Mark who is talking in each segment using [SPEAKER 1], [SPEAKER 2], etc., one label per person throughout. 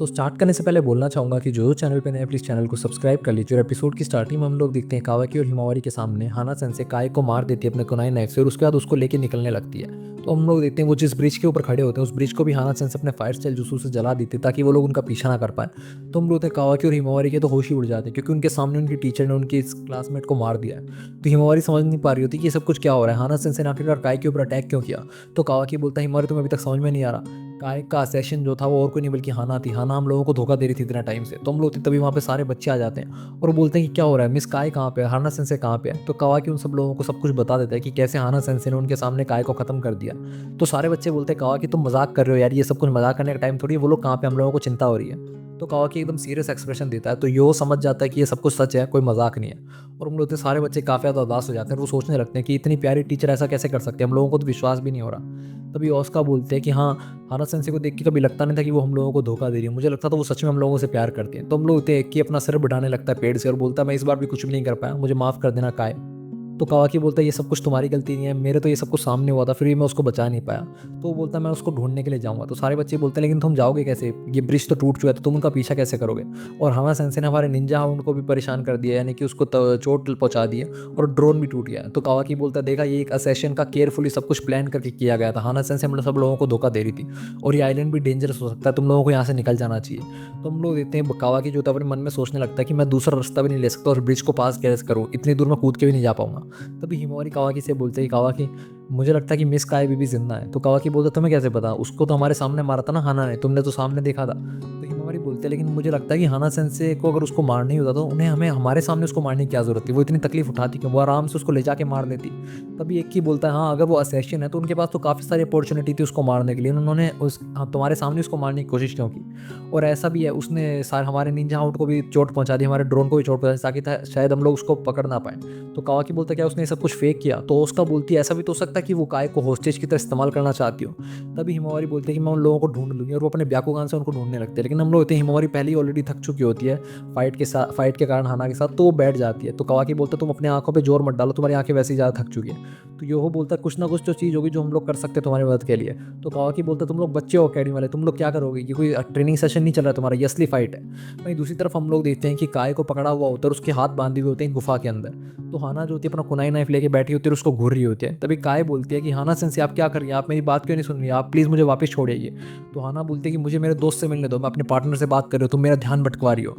[SPEAKER 1] Start करने से पहले बोलना चाहूँगा कि जो चैनल पे नए प्लीज़ चैनल को सब्सक्राइब कर लीजिए। और एपिसोड की स्टार्टिंग में हम लोग देखते हैं कावाकी और हिमावारी के सामने हाना सेंसे काय को मार देती है अपने कुनाई नाइफ से और उसके बाद उसको लेके निकलने लगती है। तो हम लोग देखते हैं वो जिस ब्रिज के ऊपर खड़े होते हैं उस ब्रिज को भी हाना सेंसे अपने फायर स्टाइल जुसू से जला देती है ताकि वो लोग उनका पीछा ना कर पाए। तो हम लोग देखते हैं कावाकी और हिमावारी के तो होश ही उड़ जाते हैं क्योंकि उनके सामने उनकी टीचर ने उनके इस क्लासमेट को मार दिया है। तो हिमावारी समझ नहीं पा रही होती कि ये सब कुछ क्या हो रहा है, हाना सेंसे ने आखिरकार काय के ऊपर अटैक क्यों किया। तो कावाकी बोलता है हिमावारी तुम्हें अभी तक समझ में नहीं आ रहा, काय का सेशन जो था वो और कोई नहीं बल्कि हाना थी। हाना हम लोगों को धोखा दे रही थी इतना टाइम से। तो हम लोग तभी वहाँ पे सारे बच्चे आ जाते हैं और बोलते हैं कि क्या हो रहा है, मिस काय कहाँ पे है, हाना सेंसे कहाँ पे है। तो कावाकी उन सब लोगों को सब कुछ बता देता है कि कैसे हाना सेंसे ने उनके सामने काय को खत्म कर दिया। तो सारे बच्चे बोलते हैं कावाकी तुम मजाक कर रहे हो यार, ये सब कुछ मजाक करने का टाइम थोड़ी है, वो लोग कहाँ पे, हम लोगों को चिंता हो रही है। तो कावाकी एकदम सीरियस एक्सप्रेशन देता है। तो यो समझ जाता है कि ये सब कुछ सच है, कोई मजाक नहीं है। और हम लोग सारे बच्चे काफ़ी ज़्यादा उदास हो जाते हैं और वो सोचने लगते हैं कि इतनी प्यारी टीचर ऐसा कैसे कर सकते हैं, हम लोगों को तो विश्वास भी नहीं हो रहा। तभी ओस्का बोलते हैं कि हाँ, हाना सेंसे को देख के कभी लगता नहीं था कि वो हम लोगों को धोखा दे रही है, मुझे लगता था वो सच में हम लोगों से प्यार करती है। तो हम लोग देख के अपना सिर बढ़ाने लगता है पेड़ से और बोलता है मैं इस बार भी कुछ भी नहीं कर पाया, मुझे माफ़ कर देना काय। तो कावाकी बोलता है ये सब कुछ तुम्हारी गलती नहीं है, मेरे तो ये सब कुछ सामने हुआ था फिर भी मैं उसको बचा नहीं पाया। तो वो बोलता है मैं उसको ढूंढने के लिए जाऊंगा। तो सारे बच्चे बोलते हैं लेकिन तुम जाओगे कैसे, ये ब्रिज तो टूट चुका है, तो तुम उनका पीछा कैसे करोगे। और हाना सेंसे ने हमारे निंजा हाउंड को भी परेशान कर दिया, यानी कि उसको चोट पहुंचा दी है और ड्रोन भी टूट गया। तो कावाकी बोलता है देखा, ये एक असैसिन का केयरफुली सब कुछ प्लान करके किया गया था, हाना सेंसे हम लोग सब लोगों को धोखा दे रही थी और ये आइलैंड भी डेंजरस हो सकता है, तुम लोगों को यहाँ से निकल जाना चाहिए। तो हम लोग देखते हैं कावाकी जो था अपने मन में सोचने लगता है कि मैं दूसरा रास्ता भी नहीं ले सकता और ब्रिज को पास कैसे करूँ, इतनी दूर मैं कूद के भी नहीं जा पाऊंगा। तभी हिमोरी कावाकी से बोलते हैं कावाकी मुझे लगता है कि मिस काय भी जिंदा है। तो कावाकी बोलता तुम्हें कैसे पता, उसको तो हमारे सामने मारा था ना हाना ने, तुमने तो सामने देखा था। तो हिमोरी बोलते हैं लेकिन मुझे लगता है कि हाना सेंसे को अगर उसको मारना ही होता तो उन्हें हमें हमारे सामने उसको मारने की क्या जरूरत थी, वो इतनी तकलीफ उठाती क्यों, वो आराम से उसको ले जाके मार देती। तभी एक ही बोलता है हाँ, अगर वो असैसिन है तो उनके पास तो काफ़ी सारी अपॉर्चुनिटी थी उसको मारने के लिए, उन्होंने उस तुम्हारे सामने उसको मारने की कोशिश क्यों की। और ऐसा भी है उसने सारे हमारे निंजा आउट को भी चोट पहुंचा दी, हमारे ड्रोन को भी चोट पहुंचा दी ताकि शायद हम लोग उसको पकड़ ना पाए। तो कावाकी बोलता क्या उसने सब कुछ फेक किया। तो उसका बोलती है ऐसा भी तो हो सकता है कि वो काय को होस्टेज की तरह इस्तेमाल करना चाहती हो। तभी हिमावारी बोलती है कि मैं उन लोगों को ढूंढ लूंगी और वो अपने ब्याकुगान से उनको ढूंढने लगते हैं। लेकिन हम लोग होते हैं हिमावारी पहले ही ऑलरेडी थक चुकी होती है फाइट के कारण हाना के साथ, तो वो बैठ जाती है। तो कावाकी बोलता तुम अपनी आंखों पर जोर मत डालो, तुम्हारी आंखें वैसे ही ज़्यादा थक चुकी है। तो यो बोलता कुछ ना कुछ तो चीज़ होगी जो हम लोग कर सकते हैं तुम्हारी मदद के लिए। तो कावाकी बोलता तुम लोग बच्चे हो अकेडमी वाले, तुम लोग क्या करोगे, ये कोई ट्रेनिंग सेशन नहीं चल रहा है तुम्हारा, ये असली फाइट है। वहीं दूसरी तरफ हम लोग देखते हैं कि काय को पकड़ा हुआ होता है और उसके हाथ बांधे हुए होते हैं गुफा के अंदर। तो हाना जो होती है अपना कुनाई नाइफ लेके बैठी होती है और उसको घूर रही होती है। तभी काय बोलती है कि हाना सेंसे आप क्या कर रही हैं, आप मेरी बात क्यों नहीं सुन रही हैं, आप प्लीज़ मुझे वापस छोड़िए। तो हाना बोलती है कि मुझे मेरे दोस्त से मिलने दो, मैं अपने पार्टनर से बात कर रही हूँ, तुम मेरा ध्यान भटकवा रही हो।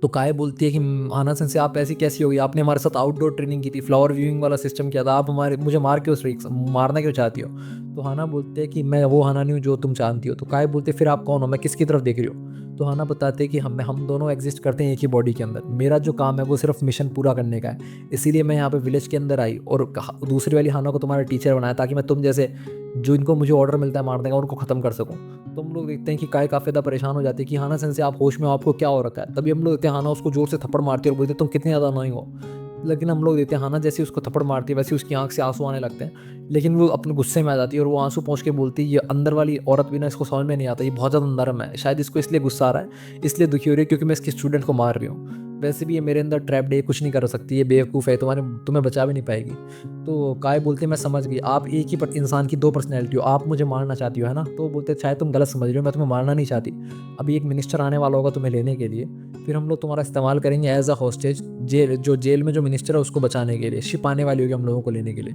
[SPEAKER 1] तो काय बोलती है कि आना सेंसे आप ऐसी कैसी होगी, आपने हमारे साथ आउटडोर ट्रेनिंग की थी, फ्लावर व्यूइंग वाला सिस्टम किया था, आप हमारे मुझे मारना क्यों चाहती हो। तो हाना बोलते हैं कि मैं वो हाना नहीं हूँ जो तुम जानती हो। तो काय बोलते फिर आप कौन हो, मैं किसकी तरफ देख रही हो। तो हाना बताते हैं कि हम दोनों एग्जिस्ट करते हैं एक ही बॉडी के अंदर, मेरा जो काम है वो सिर्फ मिशन पूरा करने का है, इसीलिए मैं यहाँ पे विलेज के अंदर आई और दूसरी वाली हाना को तुम्हारा टीचर बनाया ताकि मैं तुम जैसे जो इनको मुझे ऑर्डर मिलता है मारने का उनको खत्म कर सकूं। तो हम लोग देखते हैं कि काय काफ़ी ज़्यादा परेशान हो जाती है कि हाना सेंसे आप होश में हो, आपको क्या हो रखा है। तभी हम लोग देखते हैं हाना उसको जोर से थप्पड़ मारती है और बोलते हैं तुम कितनी ज़्यादा अनोइंग हो। लेकिन हम लोग देखते हैं हाना जैसे उसको थप्पड़ मारती है वैसे उसकी आंख से आंसू आने लगते हैं, लेकिन वो अपने गुस्से में आ जाती है और वो आंसू पहुँच के बोलती है ये अंदर वाली औरत भी ना, इसको समझ में नहीं आता, ये बहुत ज़्यादा नरम है, शायद इसको इसलिए गुस्सा आ रहा है, इसलिए दुखी हो रही है क्योंकि मैं इसके स्टूडेंट को मार रही हूँ। वैसे भी ये मेरे अंदर ट्रैप्ड है, कुछ नहीं कर सकती, ये बेवकूफ़ है, तुम्हें बचा भी नहीं पाएगी। तो काय बोलते हैं मैं समझ गई, आप एक ही इंसान की दो पर्सनैलिटी हो, आप मुझे मारना चाहती हो है ना। तो वो बोलते शायद तुम गलत समझ रहे हो, मैं तुम्हें मारना नहीं चाहती, अभी एक मिनिस्टर आने वाला होगा तुम्हें लेने के लिए, फिर हम लोग तुम्हारा इस्तेमाल करेंगे एज अ हॉस्टेज, जेल में जो मिनिस्टर है उसको बचाने के लिए, शिप आने वाली होगी हम लोगों को लेने के लिए।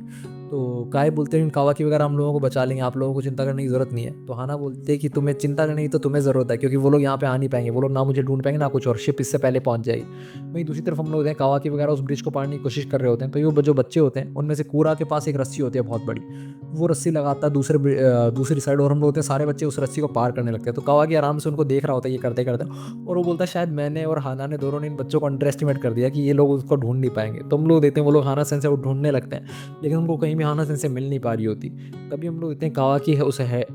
[SPEAKER 1] तो काय बोलते हैं कावाकी वगैरह हम लोगों को बचा लेंगे, आप लोगों को चिंता करने की जरूरत नहीं है। तो हाना बोलते हैं कि तुम्हें चिंता करने की तो तुम्हें ज़रूरत है क्योंकि वो लोग यहाँ पे आ नहीं पाएंगे, वो लोग ना मुझे ढूंढ पाएंगे ना कुछ और, शिप इससे पहले पहुंच जाएगी। वहीं दूसरी तरफ हम लोग हैं कावाकी वगैरह उस ब्रिज को पारने की कोशिश कर रहे होते हैं। तो ये जो बच्चे होते हैं उनमें से कूरा के पास एक रस्सी होती है बहुत बड़ी, वो रस्सी लगाता है दूसरी साइड और हम लोग होते हैं सारे बच्चे उस रस्सी को पार करने लगते हैं। तो कावाकी आराम से उनको देख रहा होता है ये करते करते, और वो बोलता है शायद मैंने और हाना ने दोनों ने इन बच्चों को अंडर एस्टिमेट कर दिया कि ये लोग उसको ढूंढ नहीं पाएंगे। तो हम लोग देखते हैं वो लोग हाना सेंसे को ढूंढने लगते हैं लेकिन उनको कहीं भी हाना सेंसे मिल नहीं पा रही होती। तभी हम लोग देखते हैं कावाकी है उसे है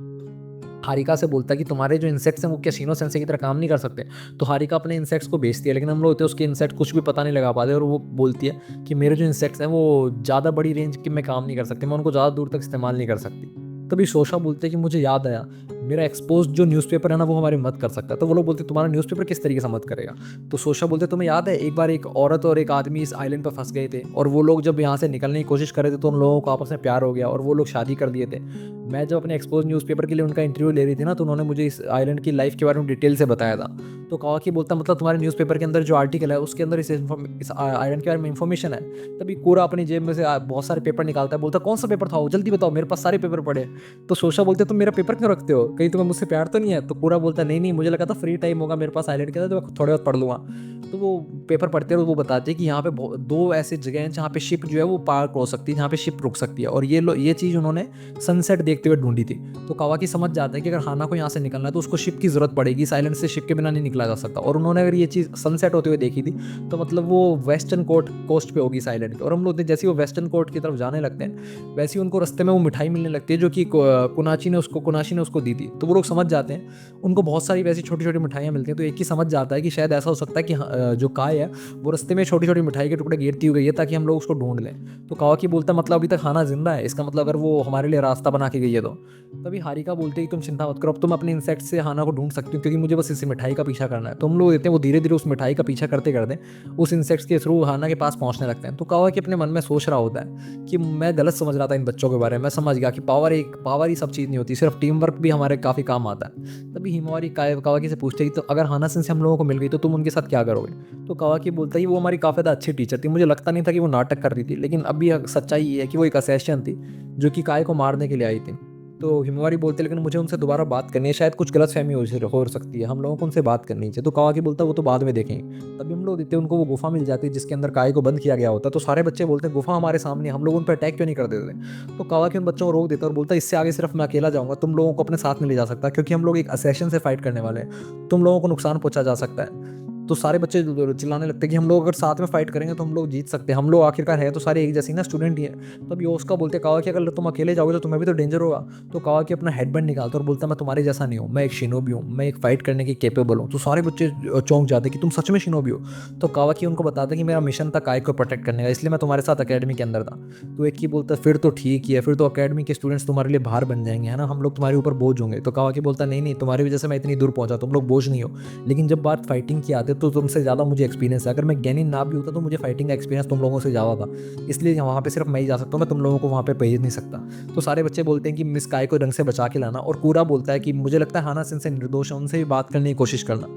[SPEAKER 1] हारिका से बोलता है कि तुम्हारे जो इंसेक्ट्स हैं वो क्या शीनो सेंसे की तरह काम नहीं कर सकते। तो हारिका अपने इंसेक्ट्स को बेचती है लेकिन हम लोग होते हैं उसके इंसेक्ट कुछ भी पता नहीं लगा पाते और वो बोलती है कि मेरे जो इंसेक्ट्स हैं वो ज़्यादा बड़ी रेंज के में काम नहीं कर सकते, मैं उनको ज़्यादा दूर तक इस्तेमाल नहीं कर सकती। तभी शोशा बोलते हैं कि मुझे याद आया, मेरा एक्सपोज़ जो न्यूज़पेपर है ना, वो हमारी मदद कर सकता है। तो वो लोग बोलते हैं तुम्हारा न्यूज़पेपर किस तरीके से मदद करेगा? तो शोशा बोलते हैं तुम्हें याद है एक बार एक औरत और एक आदमी इस आइलैंड पे फँस गए थे और वो लोग जब यहाँ से निकलने की कोशिश कर रहे थे तो उन लोगों को आपस में प्यार हो गया और वो लोग शादी कर दिए थे। मैं जब अपने एक्सपोज़ न्यूज़पेपर के लिए उनका इंटरव्यू ले रही थी ना, तो उन्होंने मुझे इस आइलैंड की लाइफ़ के बारे में डिटेल से बताया था। तो कावाकी बोलता मतलब तुम्हारे न्यूज़पेपर के अंदर जो आर्टिकल है उसके अंदर इस आइलैंड के बारे में इन्फॉर्मेशन है। तभी कोरा अपनी जेब में से बहुत सारे पेपर निकालता है, बोलता है कौन सा पेपर था वो, जल्दी बताओ, मेरे पास सारे पेपर पड़े हैं। तो सोशा बोलते तुम मेरा पेपर क्यों रखते हो, कहीं तुम्हें मुझसे प्यार तो नहीं है? तो कोरा बोलता है नहीं नहीं, मुझे लगा था फ्री टाइम होगा मेरे पास आइलैंड के अंदर, तो मैं थोड़े बहुत पढ़ लूँगा। तो वो पेपर पढ़ते हैं और वो बताते हैं कि यहाँ पे दो ऐसी जगह हैं जहाँ पे शिप जो है वो पार क्रॉस सकती है, जहाँ पे शिप रुक सकती है, और ये चीज़ उन्होंने सनसेट देखते हुए ढूंढी थी। तो कावाकी समझ जाता है कि अगर हाना को यहाँ से निकलना है तो उसको शिप की ज़रूरत पड़ेगी, इस आइलैंड से शिप के बिना नहीं निकला जा सकता। और उन्होंने अगर ये चीज़ सनसेट होते हुए देखी थी तो मतलब वो वेस्टर्न कोस्ट पे होगी इस आइलैंड पे। और हम लोग जैसे वो वेस्टर्न कोस्ट की तरफ जाने लगते हैं वैसे ही उनको रास्ते में वो मिठाई मिलने लगती है जो कि कुनाशी ने उसको दी थी। तो वो लोग समझ जाते हैं, उनको बहुत सारी वैसी छोटी छोटी मिठाइयाँ मिलती हैं। तो एक ही समझ जाता है कि शायद ऐसा हो सकता है कि जो काय है वो रास्ते में छोटी छोटी मिठाई के टुकड़े गिरती हुई गई है ताकि हम लोग उसको ढूंढ लें। तो कावाकी बोलता है मतलब अभी तक हाना जिंदा है, इसका मतलब अगर वो हमारे लिए रास्ता बना के गई है तो। तभी हारिका बोलते हैं कि तुम चिंता मत करो, अब तुम अपने इंसेक्ट से हाना को ढूंढ सकती हो क्योंकि मुझे बस इस मिठाई का पीछा करना है। तो हम लोग देते हैं वो धीरे धीरे उस मिठाई का पीछा करते करते उस इंसेक्ट्स के थ्रू हाना के पास पहुंचने लगते हैं। तो कावाकी अपने मन में सोच रहा होता है कि मैं गलत समझ रहा था इन बच्चों के बारे में, मैं समझ गया कि पावर ही सब चीज़ नहीं होती, सिर्फ टीम वर्क भी हमारे काफ़ी काम आता है। तभी हिमावारी कावाकी से पूछते कि तो अगर हाना सेंसे हम लोगों को मिल गई तो तुम उनके साथ क्या करोगे? तो कावाकी बोलता है वो हमारी काफ़ी ज़्यादा अच्छी टीचर थी, मुझे लगता नहीं था कि वो नाटक कर रही थी, लेकिन अभी सच्चाई ये है कि वो एक असैसिन थी जो कि काय को मारने के लिए आई थी। तो हिमावारी बोलते लेकिन मुझे उनसे दोबारा बात करनी है, शायद कुछ गलतफहमी हो सकती है, हम लोगों को उनसे बात करनी चाहिए। तो कावाकी बोलता वो तो बाद में देखेंगे। तभी हम लोग देखते हैं उनको वो गुफा मिल जाती है जिसके अंदर काय को बंद किया गया होता है। तो सारे बच्चे बोलते हैं गुफा हमारे सामने, हम लोग उन पर अटैक क्यों नहीं कर देते? तो कावाकी उन बच्चों को रोक देता है और बोलता है इससे आगे सिर्फ मैं अकेला जाऊंगा, तुम लोगों को अपने साथ में ले जा सकता क्योंकि हम लोग एक असैसिन से फाइट करने वाले हैं, तुम लोगों को नुकसान पहुंचा जा सकता है। तो सारे बच्चे चिल्लाने लगते हैं कि हम लोग अगर साथ में फाइट करेंगे तो हम लोग जीत सकते हैं, हम लोग आखिरकार है तो सारे एक जैसे ना स्टूडेंट ही हैं। तब योस्का बोलते कावा कि अगर तुम अकेले जाओगे तो तुम्हें भी तो डेंजर होगा। तो कावा कि अपना हेडबैंड निकालता और बोलता मैं तुम्हारे जैसा नहीं हूँ, मैं एक शिनोबी हूँ, मैं एक फाइट करने की केपेबल हूँ। तो सारे बच्चे चौंक जाते कि तुम सच में शिनोबी हो? तो कावा की उनको बताता कि मेरा मिशन था काय को प्रोटेक्ट करने का, इसलिए मैं तुम्हारे साथ अकेडमी के अंदर था। तो एक ही बोलता फिर तो ठीक ही है, फिर तो अकेडमी के स्टूडेंट्स तुम्हारे लिए बाहर बन जाएंगे, है ना, हम लोग तुम्हारे ऊपर बोझ होंगे। तो कावा की बोलता नहीं नहीं, तुम्हारी वजह से मैं इतनी दूर पहुंचा, तुम लोग बोझ नहीं हो। लेकिन जब बात फाइटिंग की आती है तो तुमसे ज़्यादा मुझे एक्सपीरियंस है, अगर मैं ज्ञानी ना भी होता तो मुझे फाइटिंग का एक्सपीरियंस तुम लोगों से ज़्यादा था, इसलिए वहाँ पे सिर्फ मैं ही जा सकता हूँ, मैं तुम लोगों को वहाँ पे भेज नहीं सकता। तो सारे बच्चे बोलते हैं कि मिस काय को रंग से बचा के लाना, और कूरा बोलता है कि मुझे लगता है हाना सिंह से निर्दोष है, उनसे भी बात करने की कोशिश करना।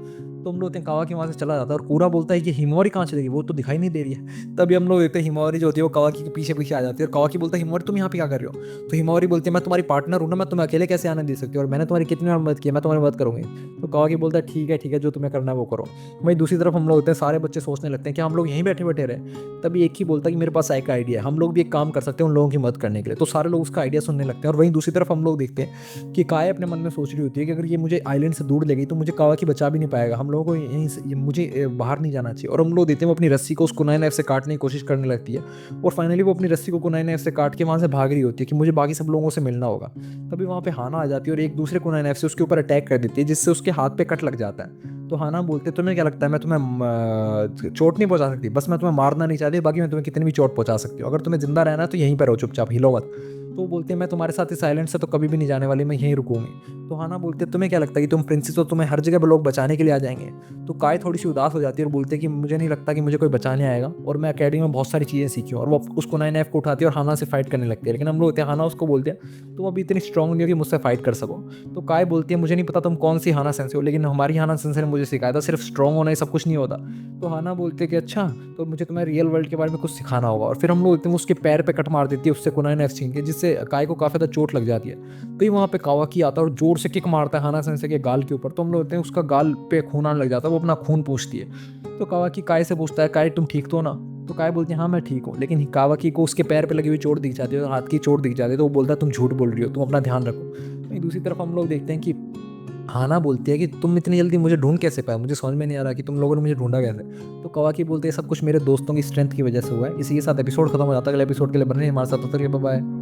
[SPEAKER 1] तो हम लोग देखते हैं कावा की वहाँ से चला जाता है और कूरा बोलता है कि हिमावरी कहाँ चलेगी, वो तो दिखाई नहीं दे रही है। तभी हम लोग देखते हैं हिमावरी जो होती है वो कावाकी के पीछे पीछे आ जाती है और कावाकी बोलता है हिमावरी तुम यहाँ पे क्या कर रहे हो? तो हिमावरी बोलती है मैं तुम्हारी पार्टनर हूँ ना, मैं तुम्हें अकेले कैसे आने दे सकती हूँ, और मैंने तुम्हारी कितनी बार मदद की, मैं तुम्हारी मदद करूँगी। तो कावाकी बोलता है ठीक है जो तुम्हें करना है वो करो। वहीं दूसरी तरफ हम लोग होते हैं सारे बच्चे सोचने लगते हैं कि हम लोग यहीं बैठे बैठे रहे। तभी एक ही बोलता है कि मेरे पास एक आइडिया है, हम लोग भी एक काम कर सकते हैं उन लोगों की मदद करने के लिए। तो सारे लोग उसका आइडिया सुनने लगते हैं। और वहीं दूसरी तरफ हम लोग देखते हैं कि काय अपने मन में सोच रही होती है कि अगर ये मुझे आइलैंड से दूर ले गई तो मुझे कावाकी बचा भी नहीं पाएगा, हम लोगों को यहीं से मुझे बाहर नहीं जाना चाहिए। और हम लोग देते हैं वो अपनी रस्सी को उस कुनाई नाइफ से काटने की कोशिश करने लगती है और फाइनली वो अपनी रस्सी को कुनाई नाइफ से काट के वहाँ से भाग रही होती है कि मुझे बाकी सब लोगों से मिलना होगा। तभी वहाँ पे हाना आ जाती है और एक दूसरे कुनाई नाइफ से उसके ऊपर अटैक कर देती है जिससे उसके हाथ पे कट लग जाता है। तो हाना बोलते तुम्हें क्या लगता है मैं तुम्हें चोट नहीं पहुंचा सकती, बस मैं तुम्हें मारना नहीं चाहती, बाकी मैं तुम्हें कितनी भी चोट पहुंचा सकती हूँ, अगर तुम्हें जिंदा रहना है तो यहीं पर रहो चुपचाप, हिलो मत। तो वो बोलते हैं मैं तुम्हारे साथ इस आइलैंड से तो कभी भी नहीं जाने वाली, मैं यहीं रुकूंगी। तो हाना बोलते तुम्हें क्या लगता है कि तुम प्रिंसेस हो, तुम्हें हर जगह लोग बचाने के लिए आ जाएंगे? तो काय थोड़ी सी उदास हो जाती है और बोलते हैं कि मुझे नहीं लगता कि मुझे कोई बचाने आएगा, और मैं अकेडमी में बहुत सारी चीज़ें सीखी हूँ। और वो उसको नाइन एफ को उठाती है और हाना से फाइट करने लगती है। लेकिन हम लोग होते हैं हाना उसको बोलते हैं तुम अभी इतनी स्ट्रॉन्ग नहीं हो कि मुझसे फाइट कर सको। तो काय बोलती है मुझे नहीं पता तुम कौन सी हाना सेंसे हो, लेकिन हमारी हाना सेंसे ने मुझे सिखाया था सिर्फ स्ट्रॉन्ग होना ही सब कुछ नहीं होता। तो हाना बोलते हैं कि अच्छा, तो मुझे तुम्हें रियल वर्ल्ड के बारे में कुछ सिखाना होगा। और फिर हम लोग एकदम उसके पैर पे कट मार देती है उससे कुनाई नाइफ छीन के, जिससे काय को काफ़ी ज़्यादा चोट लग जाती है। तो ये वहाँ पे कावाकी आता है और जोर से किक मारता है हाना सेंसे के गाल के ऊपर। तो हम लोग होते हैं उसका गाल पे खून आने लग जाता है, वो अपना खून पूछती है। तो कावाकी काय से पूछता है काय तुम ठीक तो हो ना? तो काय बोलती है हाँ मैं ठीक हूँ। लेकिन कावाकी को उसके पैर पे लगी हुई चोट दिख जाती है, हाथ की चोट दिख जाती है। तो वो बोलता है तुम झूठ बोल रही हो, तुम अपना ध्यान रखो। वहीं दूसरी तरफ हम लोग देखते हैं कि हाना बोलती है कि तुम इतनी जल्दी मुझे ढूंढ कैसे पाए, मुझे समझ में नहीं आ रहा कि तुम लोगों ने मुझे ढूंढा कैसे। तो कावाकी बोलते हैं सब कुछ मेरे दोस्तों की स्ट्रेंथ की वजह से हुआ है। इसी के साथ एपिसोड खत्म हो जाता है। अगले एपिसोड के लिए बने रहिए हमारे साथ, तब तक बाय बाय।